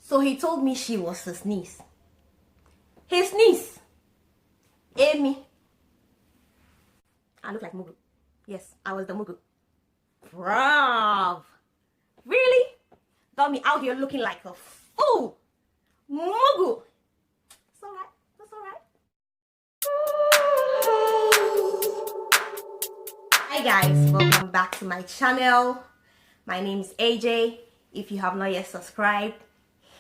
So he told me she was his niece. His niece, Amy. I look like Mugu. Yes, I was the Mugu. Bruv. Really? Got me out here looking like a fool. Mugu. It's alright. That's alright. Hi guys, welcome back to my channel. My name is AJ. If you have not yet subscribed,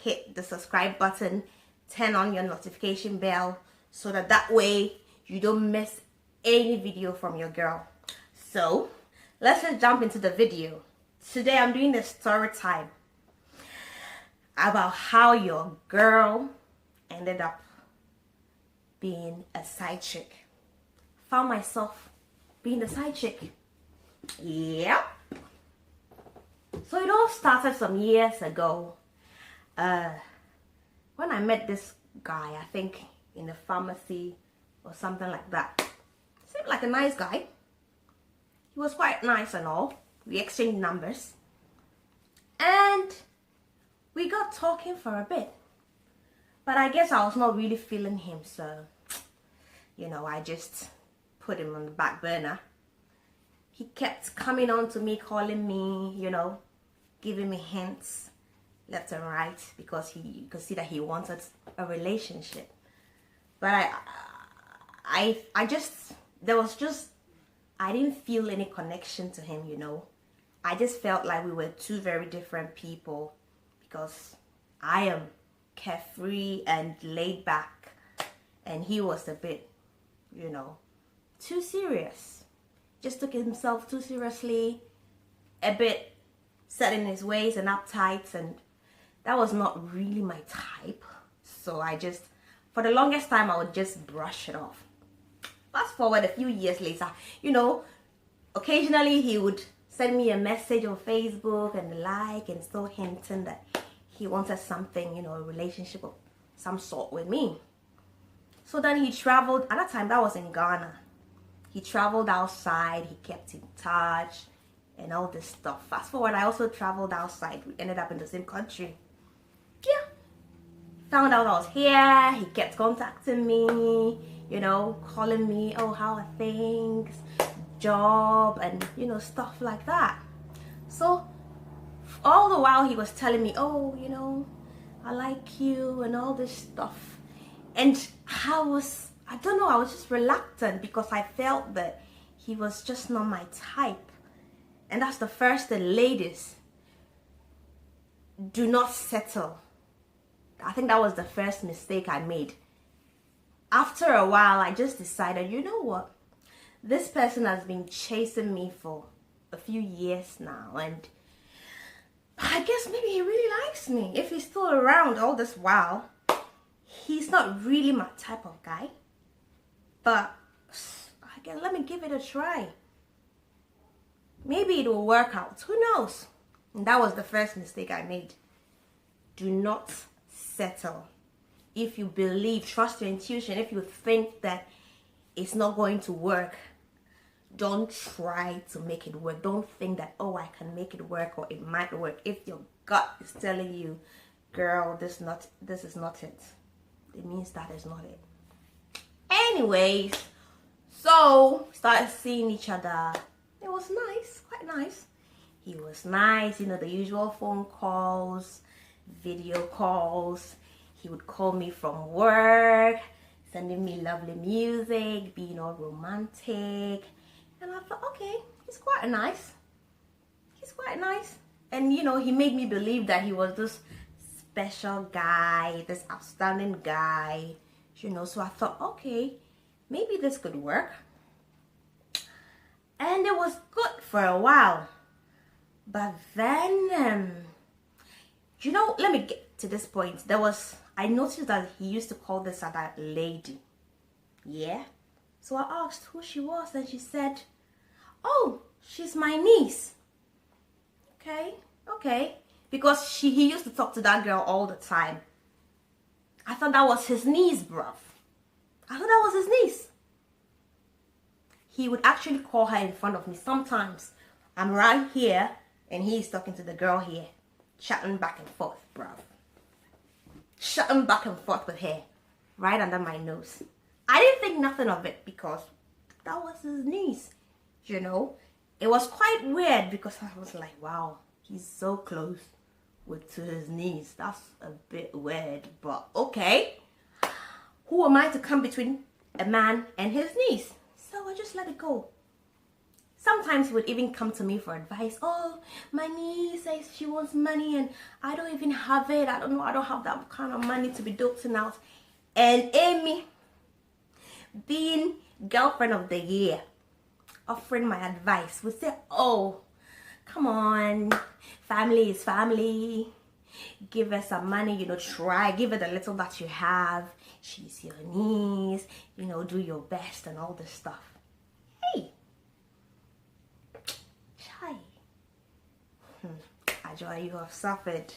hit the subscribe button, turn on your notification bell so that way you don't miss any video from your girl. So let's just jump into the video. Today I'm doing the story time about how your girl ended up being a side chick. Found myself being the side chick. Yep. So it all started some years ago. When I met this guy, I think in a pharmacy or something like that. Seemed like a nice guy. He was quite nice and all. We exchanged numbers. And we got talking for a bit. But I guess I was not really feeling him, so, I just put him on the back burner. He kept coming on to me, calling me, giving me hints left and right because he could see that he wanted a relationship. But I didn't feel any connection to him, I just felt like we were two very different people because I am carefree and laid back and he was a bit, too serious. Just took himself too seriously, a bit set in his ways and uptight, and that was not really my type. So for the longest time, I would just brush it off. Fast forward a few years later, occasionally he would send me a message on Facebook and and still hinting that he wanted something, a relationship of some sort with me. So then he traveled, at that time that was in Ghana. He traveled outside, he kept in touch and all this stuff. Fast forward, I also traveled outside. We ended up in the same country. Yeah. Found out I was here. He kept contacting me, calling me, oh, how are things, job, and, stuff like that. So all the while he was telling me, oh, I like you and all this stuff. And I was just reluctant because I felt that he was just not my type. And that's the first thing, ladies, do not settle. I think that was the first mistake I made. After a while, I just decided, you know what? This person has been chasing me for a few years now, and I guess maybe he really likes me. If he's still around all this while, he's not really my type of guy. But I guess let me give it a try. Maybe it will work out. Who knows? And that was the first mistake I made. Do not settle. If you believe, trust your intuition. If you think that it's not going to work, don't try to make it work. Don't think that, oh, I can make it work or it might work. If your gut is telling you, girl, this is not it, it means that is not it. Anyways, so started seeing each other. It was nice, quite nice. He was nice, the usual phone calls, video calls. He would call me from work, sending me lovely music, being all romantic. And I thought, okay, he's quite nice. He's quite nice. And, he made me believe that he was this special guy, this outstanding guy, So I thought, okay, maybe this could work. And it was good for a while. But then, let me get to this point. I noticed that he used to call this other lady. Yeah. So I asked who she was, and she said, oh, she's my niece. Okay. Because he used to talk to that girl all the time. I thought that was his niece, bruv. I thought that was his niece. He would actually call her in front of me. Sometimes I'm right here and he's talking to the girl here, chatting back and forth, bruv. chatting back and forth with her right under my nose. I didn't think nothing of it because that was his niece, you know. It was quite weird because I was like, wow, he's so close to his niece. That's a bit weird, but okay. Who am I to come between a man and his niece? So I just let it go. Sometimes he would even come to me for advice. Oh, my niece says she wants money and I don't even have it. I don't know. I don't have that kind of money to be doting out. And Amy, being girlfriend of the year, offering my advice, would say, oh, come on, family is family. Give her some money, you know, try. Give her the little that you have. She's your niece, you know, do your best and all this stuff. Hey. Chai. Ajoy, you have suffered.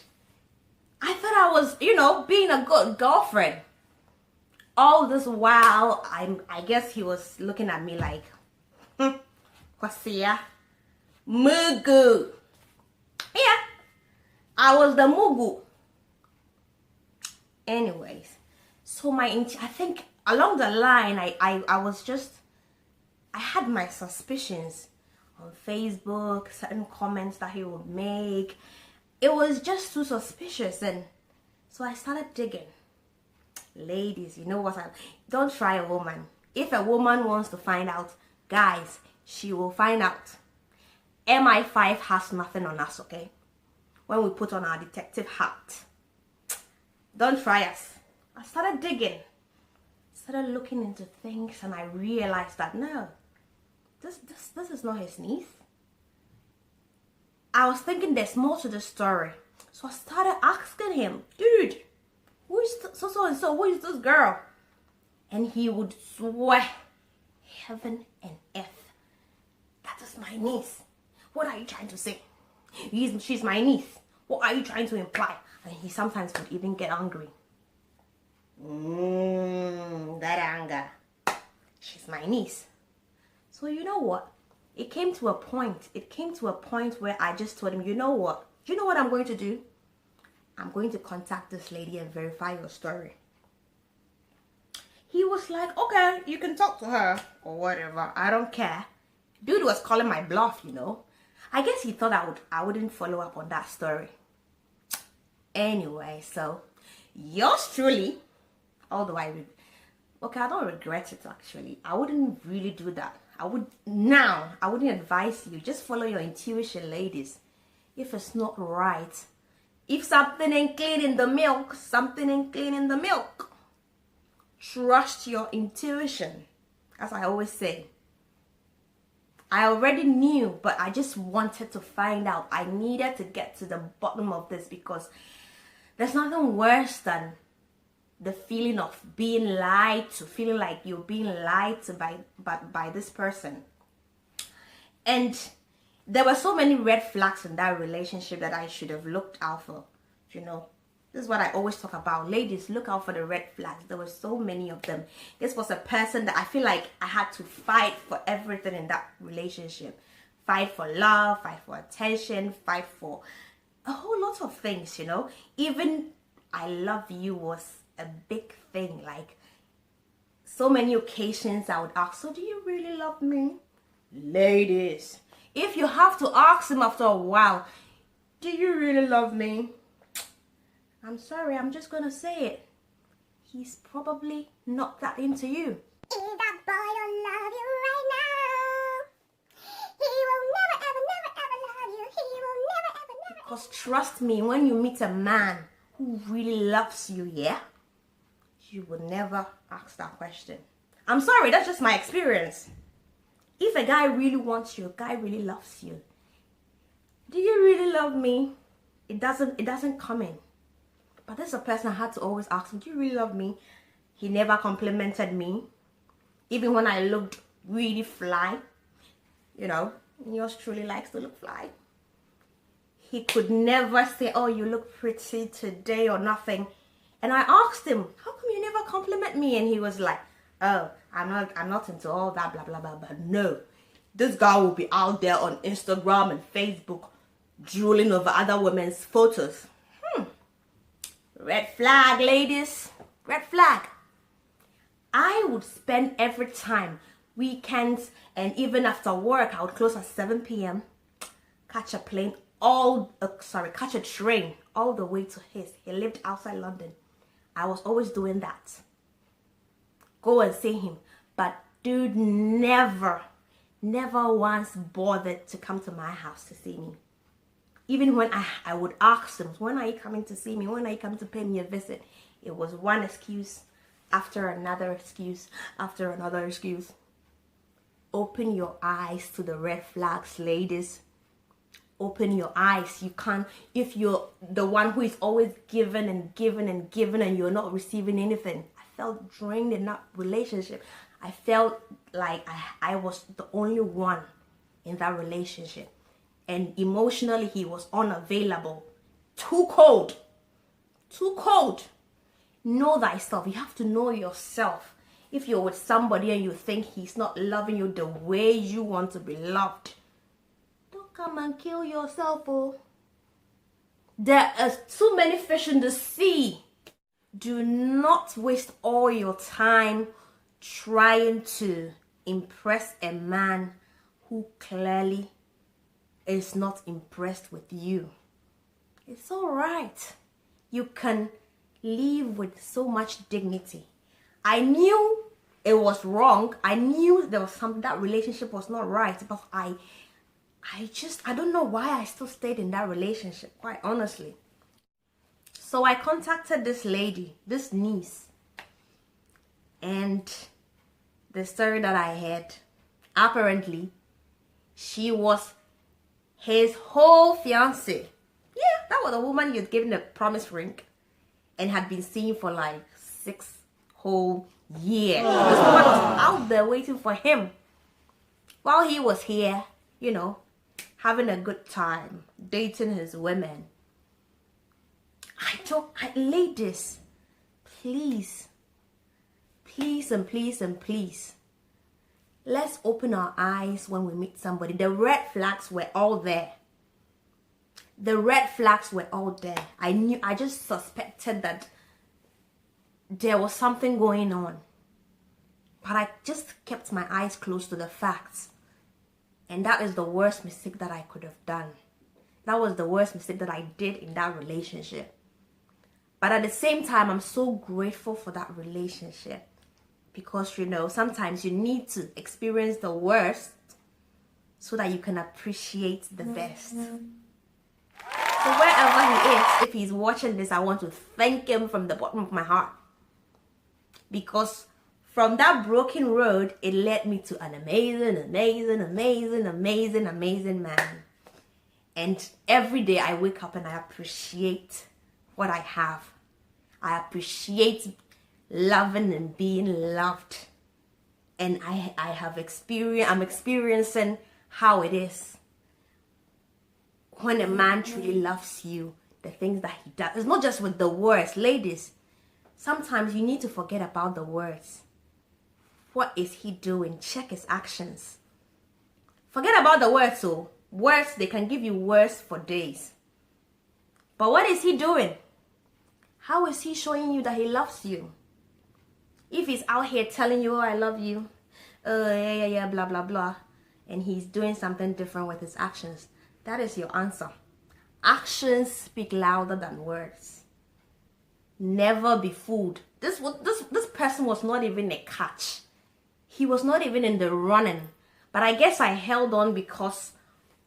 I thought I was, you know, being a good girlfriend. All this while, I guess he was looking at me like, Kwasia, Mugu. Yeah, I was the Mugu. Anyways, so I think along the line, I had my suspicions on Facebook, certain comments that he would make. It was just too suspicious, and so I started digging. Ladies, you know what? Don't try a woman. If a woman wants to find out, guys, she will find out. MI5 has nothing on us, okay? When we put on our detective hat. Don't try us. I started digging. Started looking into things, and I realized that no, this is not his niece. I was thinking there's more to the story. So I started asking him, dude, who is so and so? Who is this girl? And he would swear heaven and earth, that is my niece. What are you trying to say? She's my niece. What are you trying to imply? And he sometimes would even get angry. That anger. She's my niece. So you know what? It came to a point where I just told him, you know what? You know what I'm going to do? I'm going to contact this lady and verify your story. He was like, okay, you can talk to her or whatever. I don't care. Dude was calling my bluff, you know. I guess he thought I wouldn't follow up on that story. Anyway, so yours truly, although I don't regret it actually. I wouldn't really do that. I wouldn't advise you. Just follow your intuition, ladies. If it's not right, if something ain't clean in the milk, something ain't clean in the milk. Trust your intuition, as I always say. I already knew, but I just wanted to find out. I needed to get to the bottom of this because there's nothing worse than the feeling of being lied to, feeling like you're being lied to by this person. And there were so many red flags in that relationship that I should have looked out for, you know. This is what I always talk about. Ladies, look out for the red flags. There were so many of them. This was a person that I feel like I had to fight for everything in that relationship. Fight for love, fight for attention, fight for a whole lot of things, you know. Even I love you was a big thing. Like, so many occasions I would ask, so do you really love me? Ladies, if you have to ask him after a while, do you really love me? I'm sorry, I'm just gonna say it. He's probably not that into you. If that boy don't love you right now, he will never, ever, never, ever love you. He will never, ever, never. Because trust me, when you meet a man who really loves you, yeah, you would never ask that question. I'm sorry, that's just my experience. If a guy really wants you, a guy really loves you, do you really love me? It doesn't come in. But this is a person I had to always ask him, do you really love me? He never complimented me. Even when I looked really fly, you know, yours truly likes to look fly. He could never say, oh, you look pretty today or nothing. And I asked him, how come you never compliment me? And he was like, oh, I'm not into all that, blah, blah, blah. But no, this guy will be out there on Instagram and Facebook drooling over other women's photos. Red flag, ladies. Red flag. I would spend every time, weekends, and even after work, I would close at 7 p.m. Catch a train all the way to his. He lived outside London. I was always doing that. Go and see him. But dude never once bothered to come to my house to see me. Even when I would ask him, when are you coming to see me? When are you coming to pay me a visit? It was one excuse after another excuse after another excuse. Open your eyes to the red flags, ladies. Open your eyes. You can't, if you're the one who is always giving and giving and giving and you're not receiving anything. I felt drained in that relationship. I felt like I was the only one in that relationship. And emotionally, he was unavailable. Too cold. Too cold. Know thyself. You have to know yourself. If you're with somebody and you think he's not loving you the way you want to be loved, don't come and kill yourself. Oh. There are too many fish in the sea. Do not waste all your time trying to impress a man who clearly is not impressed with you. It's all right. You can live with so much dignity. I knew it was wrong. I knew there was something, that relationship was not right, but I don't know why I still stayed in that relationship, quite honestly. So I contacted this lady, this niece, and the story that I had, apparently she was his whole fiance. Yeah, that was the woman he had given a promise ring and had been seeing for like 6 whole years. This woman was out there waiting for him while he was here, you know, having a good time, dating his women. Ladies, please, and please, let's open our eyes when we meet somebody. The red flags were all there. The red flags were all there. I just suspected that there was something going on. But I just kept my eyes closed to the facts. And that is the worst mistake that I could have done. That was the worst mistake that I did in that relationship. But at the same time, I'm so grateful for that relationship. Because, you know, sometimes you need to experience the worst so that you can appreciate the best. So wherever he is, if he's watching this, I want to thank him from the bottom of my heart. Because from that broken road, it led me to an amazing man. And every day I wake up and I appreciate what I have. I appreciate loving and being loved. And I'm experiencing how it is when a man truly loves you, the things that he does. It's not just with the words. Ladies, sometimes you need to forget about the words. What is he doing? Check his actions. Forget about the words. So words, they can give you words for days. But what is he doing? How is he showing you that he loves you? If he's out here telling you, oh, I love you, yeah, blah, blah, blah, and he's doing something different with his actions, that is your answer. Actions speak louder than words. Never be fooled. This person was not even a catch. He was not even in the running. But I guess I held on because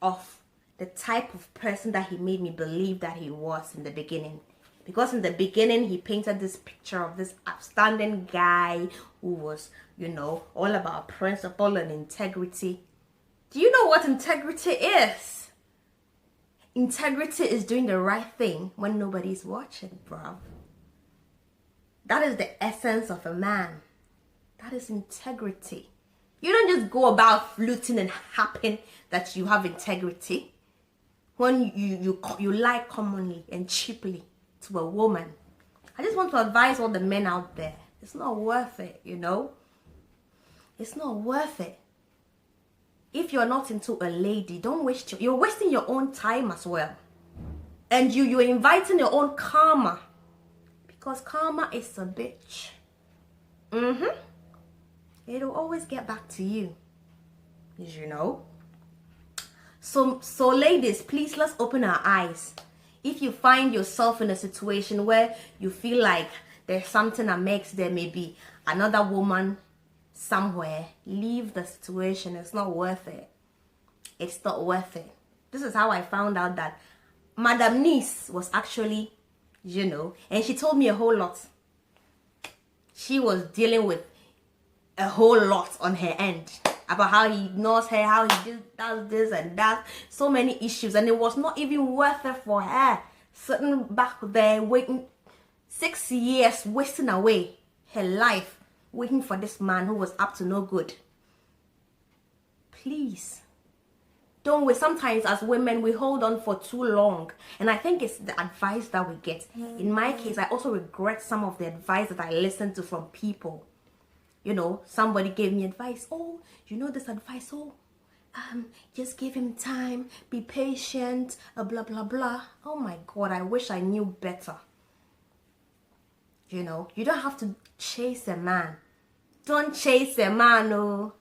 of the type of person that he made me believe that he was in the beginning. Because in the beginning, he painted this picture of this upstanding guy who was, you know, all about principle and integrity. Do you know what integrity is? Integrity is doing the right thing when nobody's watching, bro. That is the essence of a man. That is integrity. You don't just go about fluting and happen that you have integrity when you lie commonly and cheaply to a woman. I just want to advise all the men out there. It's not worth it, you know. It's not worth it. If you're not into a lady, don't waste you're wasting your own time as well. And you're inviting your own karma. Because karma is a bitch. It'll always get back to you. You know. So ladies, please, let's open our eyes. If you find yourself in a situation where you feel like there's something that makes there may be another woman somewhere, leave the situation. It's not worth it. It's not worth it. This is how I found out that Madam Niece was actually, and she told me a whole lot. She was dealing with a whole lot on her end about how he ignores her, how he does this and that, so many issues, and it was not even worth it for her sitting back there waiting 6 years, wasting away her life waiting for this man who was up to no good. Please don't wait. Sometimes as women we hold on for too long, and I think it's the advice that we get. In my case, I also regret some of the advice that I listened to from people. Somebody gave me advice. Oh, this advice. Oh, just give him time, be patient, blah blah blah. Oh my God, I wish I knew better. You don't have to chase a man. Don't chase a man, no.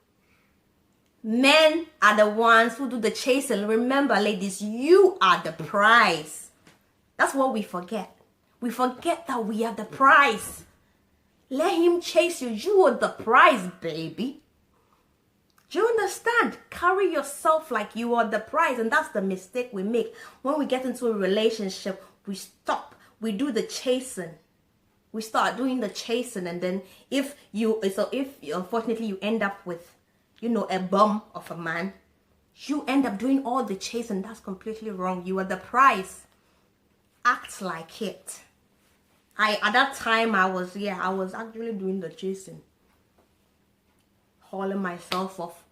Men are the ones who do the chasing. Remember, ladies, you are the prize. That's what we forget. We forget that we are the prize. Let him chase you. You are the prize, baby. Do you understand? Carry yourself like you are the prize. And that's the mistake we make. When we get into a relationship, we stop. We do the chasing. We start doing the chasing. And then if unfortunately you end up with, a bum of a man, you end up doing all the chasing. That's completely wrong. You are the prize. Act like it. At that time I was actually doing the chasing. Hauling myself off,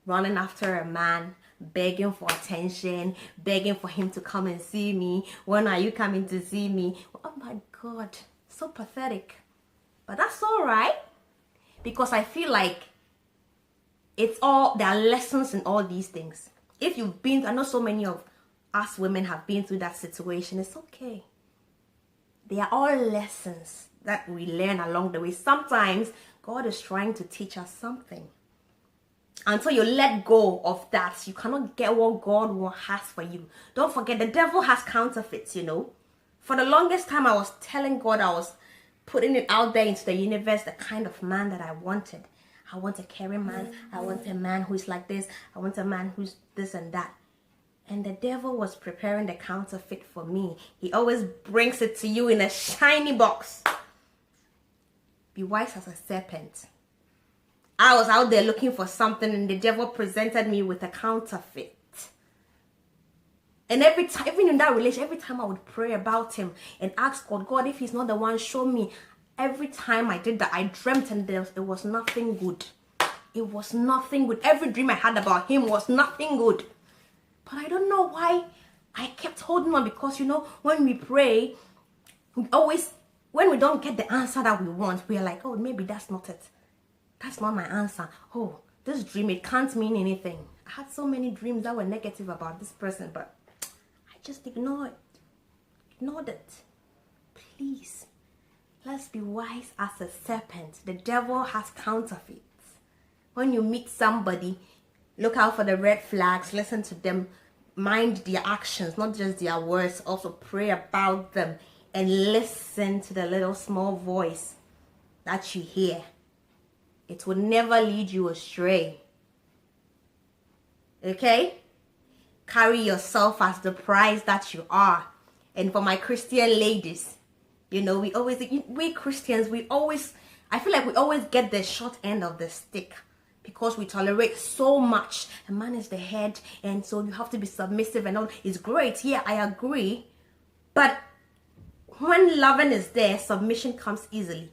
running after a man, begging for attention, begging for him to come and see me. When are you coming to see me? Oh my God, so pathetic. But that's all right, because I feel like there are lessons in all these things. If you've been, I know so many of us women have been through that situation. It's okay. They are all lessons that we learn along the way. Sometimes God is trying to teach us something. Until you let go of that, you cannot get what God has for you. Don't forget, the devil has counterfeits, For the longest time, I was telling God, I was putting it out there into the universe, the kind of man that I wanted. I want a caring man. I want a man who's like this. I want a man who's this and that. And the devil was preparing the counterfeit for me. He always brings it to you in a shiny box. Be wise as a serpent. I was out there looking for something, and the devil presented me with a counterfeit. And every time, even in that relationship, every time I would pray about him and ask God, if he's not the one, show me. Every time I did that, I dreamt, and it was nothing good. It was nothing good. Every dream I had about him was nothing good. But I don't know why I kept holding on, because when we pray, when we don't get the answer that we want, we are like, oh, maybe that's not it. That's not my answer. Oh, this dream, it can't mean anything. I had so many dreams that were negative about this person, but I just ignored it. Please, let's be wise as a serpent. The devil has counterfeits. When you meet somebody, look out for the red flags, listen to them, mind their actions, not just their words. Also pray about them and listen to the little small voice that you hear. It will never lead you astray. Okay? Carry yourself as the prize that you are. And for my Christian ladies, we Christians, I feel like we always get the short end of the stick, because we tolerate so much. A man is the head, and so you have to be submissive and all. It's great. Yeah, I agree. But when loving is there, submission comes easily.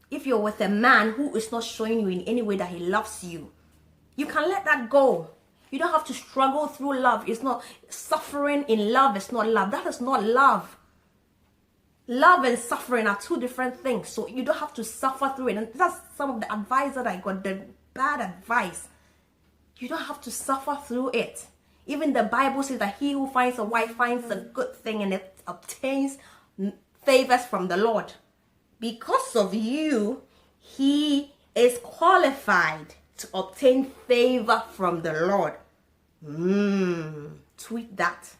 If you're with a man who is not showing you in any way that he loves you, you can let that go. You don't have to struggle through love. It's not suffering in love. It's not love. That is not love. Love and suffering are two different things. So you don't have to suffer through it. And that's some of the advice that I got, the bad advice. You don't have to suffer through it. Even the Bible says that he who finds a wife finds a good thing, and it obtains favors from the Lord. Because of you, he is qualified to obtain favor from the Lord. Tweet that.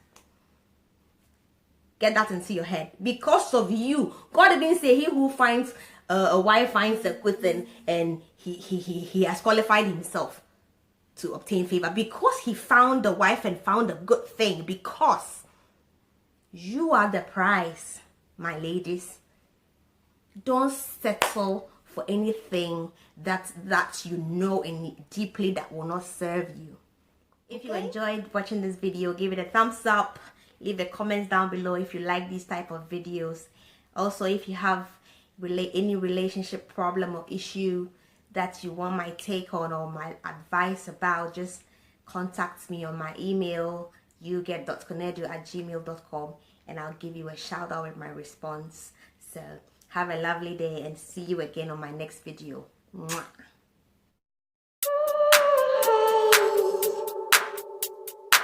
Get that into your head. Because of you. God didn't say he who finds a wife finds a good thing, and he has qualified himself to obtain favor. Because he found a wife and found a good thing. Because you are the prize, my ladies. Don't settle for anything that you know in deeply that will not serve you. If you enjoyed watching this video, give it a thumbs up. Leave a comment down below if you like these type of videos. Also, if you have any relationship problem or issue that you want my take on or my advice about, just contact me on my email, youget.konedu@gmail.com, and I'll give you a shout out with my response. So have a lovely day and see you again on my next video. Mwah.